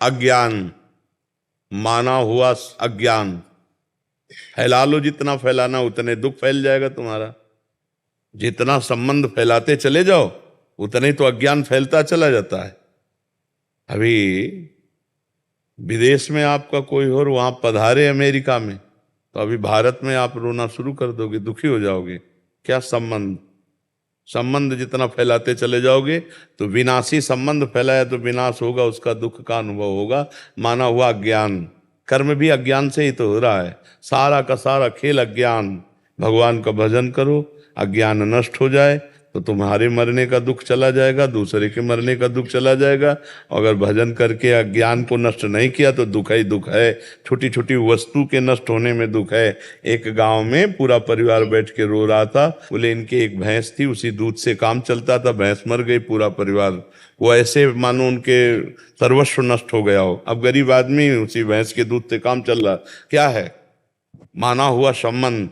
अज्ञान, माना हुआ अज्ञान। फैला लो, जितना फैलाना उतने दुख फैल जाएगा तुम्हारा। जितना संबंध फैलाते चले जाओ उतने तो अज्ञान फैलता चला जाता है। अभी विदेश में आपका कोई और वहां पधारे अमेरिका में, तो अभी भारत में आप रोना शुरू कर दोगे, दुखी हो जाओगे। क्या संबंध, संबंध जितना फैलाते चले जाओगे तो विनाशी संबंध फैलाया तो विनाश होगा, उसका दुख का अनुभव होगा। माना हुआ अज्ञान, कर्म भी अज्ञान से ही तो हो रहा है। सारा का सारा खेल अज्ञान। भगवान का भजन करो, अज्ञान नष्ट हो जाए तो तुम्हारे मरने का दुख चला जाएगा, दूसरे के मरने का दुख चला जाएगा। अगर भजन करके अज्ञान को नष्ट नहीं किया तो दुख ही दुख है। छोटी छोटी वस्तु के नष्ट होने में दुख है। एक गांव में पूरा परिवार बैठ के रो रहा था। बोले इनके एक भैंस थी, उसी दूध से काम चलता था, भैंस मर गई, पूरा परिवार वो ऐसे मानो उनके सर्वस्व नष्ट हो गया हो। अब गरीब आदमी उसी भैंस के दूध से काम चल रहा। क्या है? माना हुआ संबंध,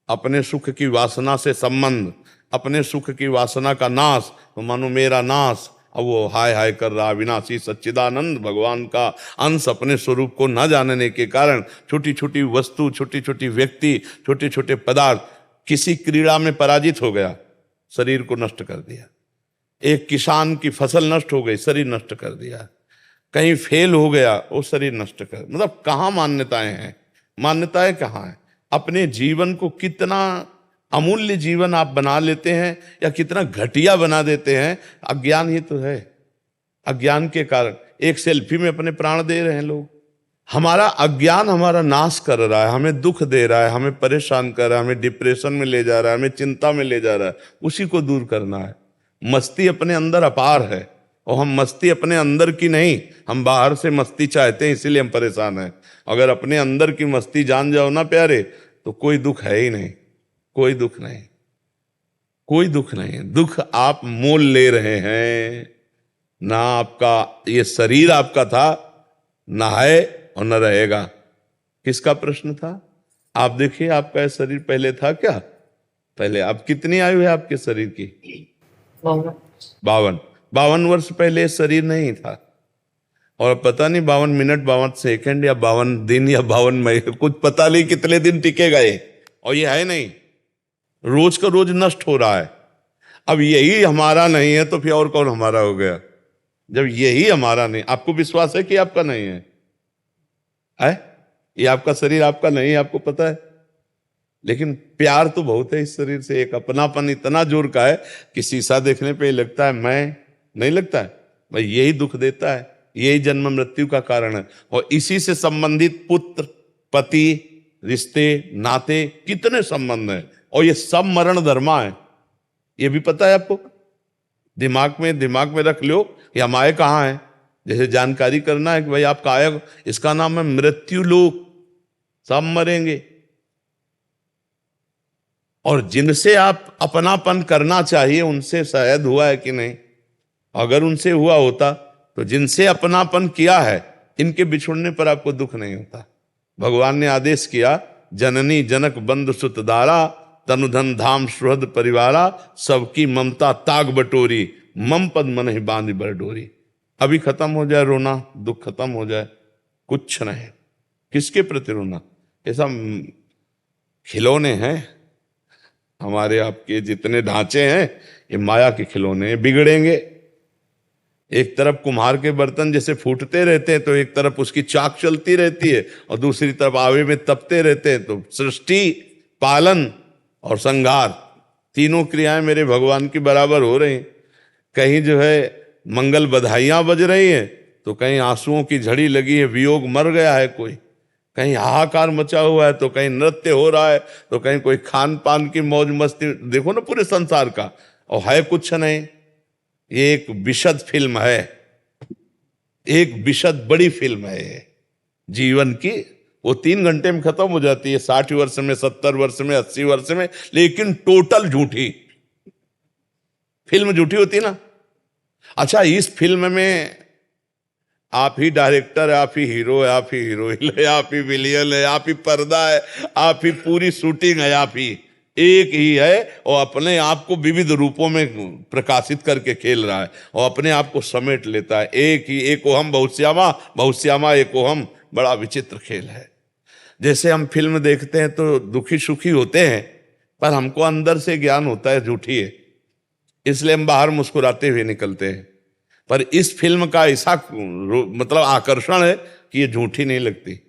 अपने सुख की वासना से संबंध, अपने सुख की वासना का नाश, तो मानो मेरा नाश। अब वो हाय हाय कर रहा। विनाशी सच्चिदानंद भगवान का अंश अपने स्वरूप को न जानने के कारण छोटी छोटी वस्तु, छोटी छोटी व्यक्ति, छोटे छोटे पदार्थ, किसी क्रीड़ा में पराजित हो गया, शरीर को नष्ट कर दिया। एक किसान की फसल नष्ट हो गई, शरीर नष्ट कर दिया। कहीं फेल हो गया, वो शरीर नष्ट कर, मतलब कहाँ मान्यताएं हैं? मान्यताएं कहाँ है? अपने जीवन को कितना अमूल्य जीवन आप बना लेते हैं या कितना घटिया बना देते हैं, अज्ञान ही तो है। अज्ञान के कारण एक सेल्फी में अपने प्राण दे रहे हैं लोग। हमारा अज्ञान हमारा नाश कर रहा है, हमें दुख दे रहा है, हमें परेशान कर रहा है, हमें डिप्रेशन में ले जा रहा है, हमें चिंता में ले जा रहा है। उसी को दूर करना है। मस्ती अपने अंदर अपार है, और हम मस्ती अपने अंदर की नहीं, हम बाहर से मस्ती चाहते हैं, इसीलिए हम परेशान हैं। अगर अपने अंदर की मस्ती जान जाओ ना प्यारे, तो कोई दुख है ही नहीं, कोई दुख नहीं, कोई दुख नहीं। दुख आप मोल ले रहे हैं ना। आपका ये शरीर आपका था, ना है और न रहेगा। किसका प्रश्न था? आप देखिए, आपका ये शरीर पहले था क्या? पहले आप कितनी आयु है आपके शरीर की? 52। 52 वर्ष पहले शरीर नहीं था। और पता नहीं 52 मिनट, 52 सेकंड या 52 दिन या 52 महीने, कुछ पता नहीं कितने दिन टिकेगा ये। और ये है नहीं, रोज का रोज नष्ट हो रहा है। अब यही हमारा नहीं है तो फिर और कौन हमारा हो गया? जब यही हमारा नहीं, आपको विश्वास है कि आपका नहीं है? ये आपका शरीर आपका नहीं है, आपको पता है। लेकिन प्यार तो बहुत है इस शरीर से। एक अपनापन इतना जोर का है कि शीशा देखने पे लगता है मैं, नहीं लगता है भाई। यही दुख देता है, यही जन्म मृत्यु का कारण है। और इसी से संबंधित पुत्र, पति, रिश्ते, नाते, कितने संबंध हैं। और ये सब मरण धर्मा है, ये भी पता है आपको। दिमाग में रख लो कि हम आए कहाँ हैं। जैसे जानकारी करना है कि भाई आपका आया, इसका नाम है मृत्यु लोक। सब मरेंगे। और जिनसे आप अपनापन करना चाहिए उनसे शायद हुआ है कि नहीं? अगर उनसे हुआ होता तो जिनसे अपनापन किया है, इनके बिछुड़ने पर आपको दुख नहीं होता। भगवान ने आदेश किया, जननी जनक बंधु सुत दारा, तनुधन धाम सुहृद परिवारा, सबकी ममता ताग बटोरी, मम पद मन ही बांध बर डोरी। अभी खत्म हो जाए रोना, दुख खत्म हो जाए, कुछ नहीं। किसके प्रति रोना? ऐसा खिलौने हैं हमारे आपके, जितने ढांचे हैं ये माया के खिलौने, बिगड़ेंगे। एक तरफ कुम्हार के बर्तन जैसे फूटते रहते हैं तो एक तरफ उसकी चाक चलती रहती है, और दूसरी तरफ आवे में तपते रहते हैं। तो सृष्टि, पालन और संहार, तीनों क्रियाएं मेरे भगवान की बराबर हो रही। कहीं जो है मंगल बधाइयां बज रही हैं, तो कहीं आंसुओं की झड़ी लगी है, वियोग मर गया है कोई, कहीं हाहाकार मचा हुआ है, तो कहीं नृत्य हो रहा है, तो कहीं कोई खान पान की मौज मस्ती। देखो ना पूरे संसार का, और है कुछ नहीं। ये एक विशद फिल्म है, एक विशद बड़ी फिल्म है जीवन की। वो 3 घंटे में खत्म हो जाती है, 60 वर्ष में, 70 वर्ष में, 80 वर्ष में, लेकिन टोटल झूठी फिल्म। झूठी होती ना। अच्छा, इस फिल्म में आप ही डायरेक्टर है, आप ही हीरो है, आप ही हीरोइन है, आप ही विलियन है, आप ही पर्दा है, आप ही पूरी शूटिंग है, आप ही एक ही है और अपने आप को विविध रूपों में प्रकाशित करके खेल रहा है और अपने आप को समेट लेता है। एक ही, एकोहम बहुश्यामा, बहुश्यामा एकोहम। बड़ा विचित्र खेल है। जैसे हम फिल्म देखते हैं तो दुखी सुखी होते हैं, पर हमको अंदर से ज्ञान होता है झूठी है, इसलिए हम बाहर मुस्कुराते हुए निकलते हैं। पर इस फिल्म का ऐसा मतलब आकर्षण है कि ये झूठी नहीं लगती,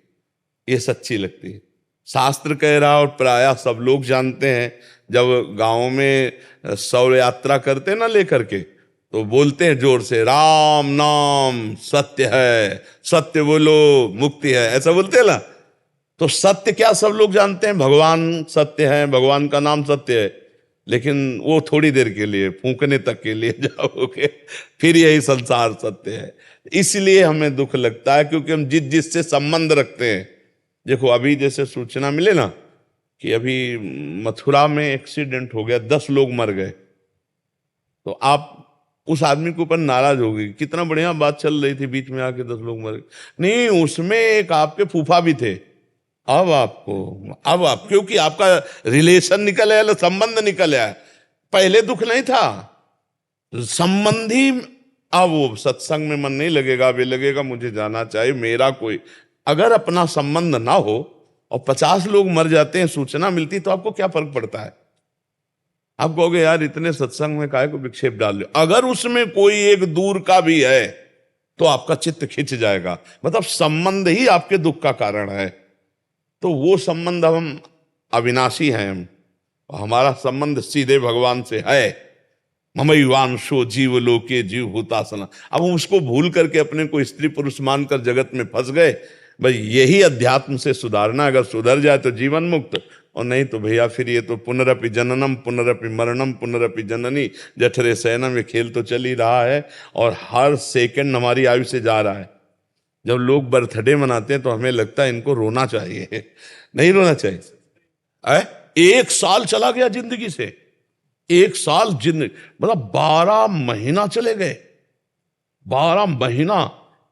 ये सच्ची लगती है। शास्त्र कह रहा और प्रायः सब लोग जानते हैं, जब गांव में शौर्य यात्रा करते ना लेकर के, तो बोलते हैं जोर से, राम नाम सत्य है, सत्य बोलो मुक्ति है, ऐसा बोलते हैं ना। तो सत्य क्या सब लोग जानते हैं, भगवान सत्य है, भगवान का नाम सत्य है, लेकिन वो थोड़ी देर के लिए, फूंकने तक के लिए जाओगे, फिर यही संसार सत्य है। इसलिए हमें दुख लगता है, क्योंकि हम जिससे संबंध रखते हैं। देखो अभी जैसे सूचना मिले ना कि अभी मथुरा में एक्सीडेंट हो गया, 10 लोग मर गए, तो आप उस आदमी के ऊपर नाराज हो गई, कितना बढ़िया बात चल रही थी, बीच में आके 10 लोग मर गए। नहीं, उसमें एक आपके फूफा भी थे। अब आप क्योंकि आपका रिलेशन निकल आया, संबंध निकल आया, पहले दुख नहीं था, संबंधी। अब वो सत्संग में मन नहीं लगेगा, वे लगेगा मुझे जाना चाहिए, मेरा कोई, अगर अपना संबंध ना हो और 50 लोग मर जाते हैं, सूचना मिलती, तो आपको क्या फर्क पड़ता है? आप कहोगे यार इतने सत्संग में काहे को विक्षेप डाल लो। अगर उसमें कोई एक दूर का भी है तो आपका चित्त खिंच जाएगा, मतलब संबंध ही आपके दुख का कारण है। तो वो संबंध, हम अविनाशी हैं, हमारा संबंध सीधे भगवान से है। ममैवांशो जीव लोके जीव भूतासना। अब हम उसको भूल करके अपने को स्त्री पुरुष मानकर जगत में फंस गए। भाई यही अध्यात्म से सुधारना, अगर सुधर जाए तो जीवन मुक्त, और नहीं तो भैया फिर ये तो पुनरपि जननम पुनरपि मरणम पुनरपि जननी जठरे शयनम, ये खेल तो चल ही रहा है और हर सेकंड हमारी आयु से जा रहा है। जब लोग बर्थडे मनाते हैं तो हमें लगता है इनको रोना चाहिए, नहीं रोना चाहिए। 1 साल चला गया जिंदगी से, 1 साल जिंदगी, मतलब 12 महीना चले गए, 12 महीना।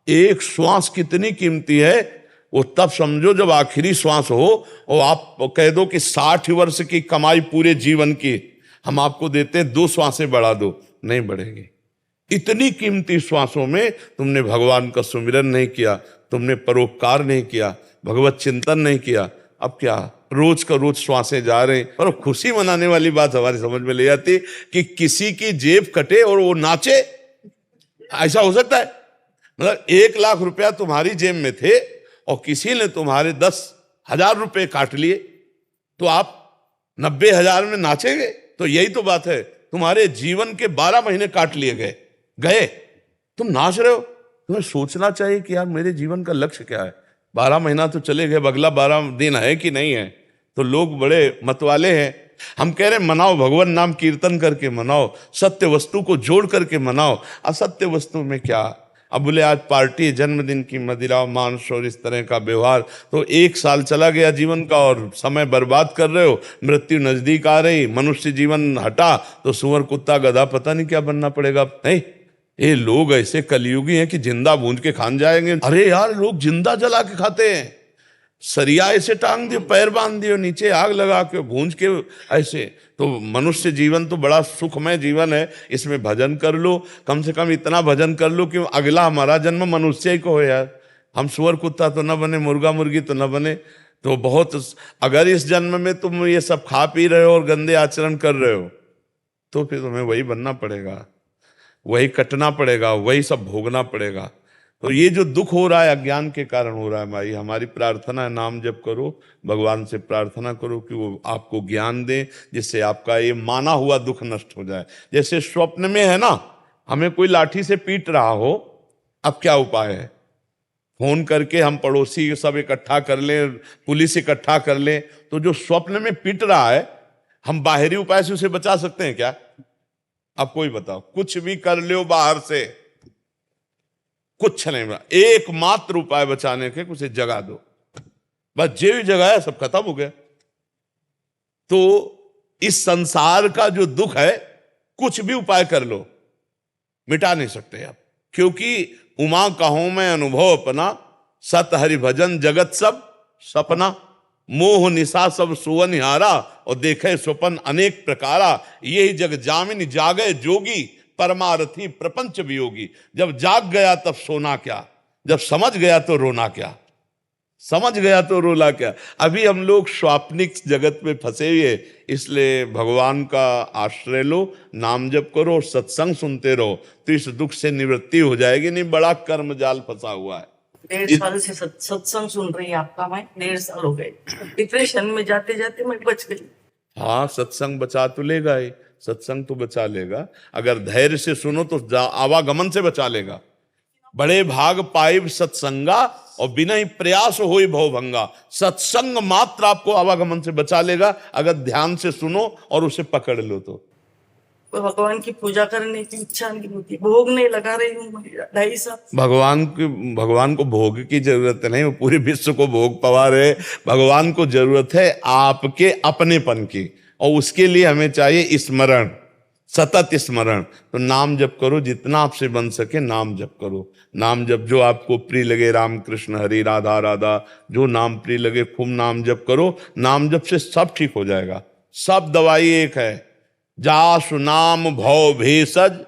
एक श्वास कितनी कीमती है वो तब समझो जब आखिरी श्वास हो और आप कह दो कि 60 वर्ष की कमाई पूरे जीवन की हम आपको देते हैं, 2 श्वासें बढ़ा दो, नहीं बढ़ेगी। इतनी कीमती श्वासों में तुमने भगवान का सुमिरन नहीं किया, तुमने परोपकार नहीं किया, भगवत चिंतन नहीं किया। अब क्या रोज का रोज श्वासें जा रहे हैं। और खुशी मनाने वाली बात हमारी समझ में ले आती कि किसी की जेब कटे और वो नाचे, ऐसा हो सकता है? मतलब 1 लाख रुपया तुम्हारी जेब में थे और किसी ने तुम्हारे 10,000 रुपए काट लिए, तो आप 90,000 में नाचेंगे? तो यही तो बात है, तुम्हारे जीवन के 12 महीने काट लिए गए, तुम नाच रहे हो। तुम्हें सोचना चाहिए कि यार मेरे जीवन का लक्ष्य क्या है। 12 महीना तो चले गए, अगला 12 दिन है कि नहीं है। तो लोग बड़े मतवाले हैं। हम कह रहे मनाओ, भगवान नाम कीर्तन करके मनाओ, सत्य वस्तु को जोड़ करके मनाओ। असत्य वस्तु में क्या? अब बोले आज पार्टी, जन्मदिन की मदिरा मांस और इस तरह का व्यवहार, तो 1 साल चला गया जीवन का और समय बर्बाद कर रहे हो। मृत्यु नजदीक आ रही, मनुष्य जीवन हटा तो सुअर कुत्ता गधा पता नहीं क्या बनना पड़ेगा। नहीं, ये लोग ऐसे कलयुगी हैं कि जिंदा भूंज के खान जाएंगे। अरे यार लोग जिंदा जला के खाते हैं, सरिया ऐसे टांग दियो, पैर बांध दियो, नीचे आग लगा के भूंज के ऐसे। तो मनुष्य जीवन तो बड़ा सुखमय जीवन है, इसमें भजन कर लो, कम से कम इतना भजन कर लो कि अगला हमारा जन्म मनुष्य ही को हो यार। हम सुअर कुत्ता तो न बने, मुर्गा मुर्गी तो न बने। तो बहुत, अगर इस जन्म में तुम ये सब खा पी रहे हो और गंदे आचरण कर रहे हो तो फिर तुम्हें वही बनना पड़ेगा, वही कटना पड़ेगा, वही सब भोगना पड़ेगा। तो ये जो दुख हो रहा है अज्ञान के कारण हो रहा है भाई। हमारी प्रार्थना है, नाम जप करो, भगवान से प्रार्थना करो कि वो आपको ज्ञान दे, जिससे आपका ये माना हुआ दुख नष्ट हो जाए। जैसे स्वप्न में है ना, हमें कोई लाठी से पीट रहा हो, अब क्या उपाय है? फोन करके हम पड़ोसी सब इकट्ठा कर लें, पुलिस इकट्ठा कर लें। तो जो स्वप्न में पीट रहा है, हम बाहरी उपाय से उसे बचा सकते हैं क्या? अब कोई बताओ, कुछ भी कर लो बाहर से, कुछ नहीं बना। एकमात्र उपाय बचाने के, उसे जगा दो, बस जे भी जगाया सब खत्म हो गया। तो इस संसार का जो दुख है, कुछ भी उपाय कर लो मिटा नहीं सकते आप, क्योंकि उमा कहूं मैं अनुभव अपना, सत हरि भजन जगत सब सपना। मोह निशा सब सुवनिहारा, और देखे स्वपन अनेक प्रकारा। यही जग जामिन जागे जोगी, परमारथी प्रपंच वियोगी। जब जाग गया तब सोना क्या, जब समझ गया तो रोना क्या, समझ गया तो रोला क्या। अभी हम लोग स्वाप्निक जगत में फंसे हुए, इसलिए भगवान का आश्रय लो, नाम जप करो, सत्संग सुनते रहो, तो इस दुख से निवृत्ति हो जाएगी। नहीं बड़ा कर्म जाल फंसा हुआ है। 1.5 साल से सत्संग सुन रही है आपका, मैं 1.5 साल हो गए। डिप्रेशन में जाते जाते मैं बच गई। हाँ, सत्संग बचा तो लेगा ही, सत्संग तो बचा लेगा। अगर धैर्य से सुनो तो आवागमन से बचा लेगा। बड़े भाग पाइब सत्संगा, और बिना ही प्रयास होई भवभंगा। सत्संग मात्र आपको आवागमन से बचा लेगा, अगर ध्यान से सुनो और उसे पकड़ लो तो। भगवान की पूजा करने की इच्छा नहीं होती, भोग नहीं लगा रही हूँ 2.5 साल। भगवान को भोग की जरूरत नहीं, वो पूरे विश्व को भोग पवा रहे। भगवान को जरूरत है आपके अपनेपन की, और उसके लिए हमें चाहिए स्मरण, सतत स्मरण। तो नाम जप करो, जितना आपसे बन सके नाम जप करो। नाम जप जो आपको प्रिय लगे, राम कृष्ण हरि राधा राधा, जो नाम प्रिय लगे खूब नाम जप करो। नाम जप से सब ठीक हो जाएगा, सब दवाई एक है। जासु नाम भव भेषज,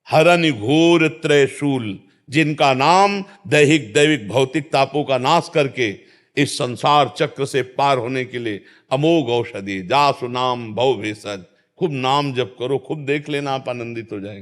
हरन घोर त्रयशूल। जिनका नाम दैहिक दैविक भौतिक तापों का नाश करके इस संसार चक्र से पार होने के लिए अमोघ औषधि। जासु नाम भव भेषज, खूब नाम जप करो, खूब देख लेना आप आनंदित हो जाएंगे।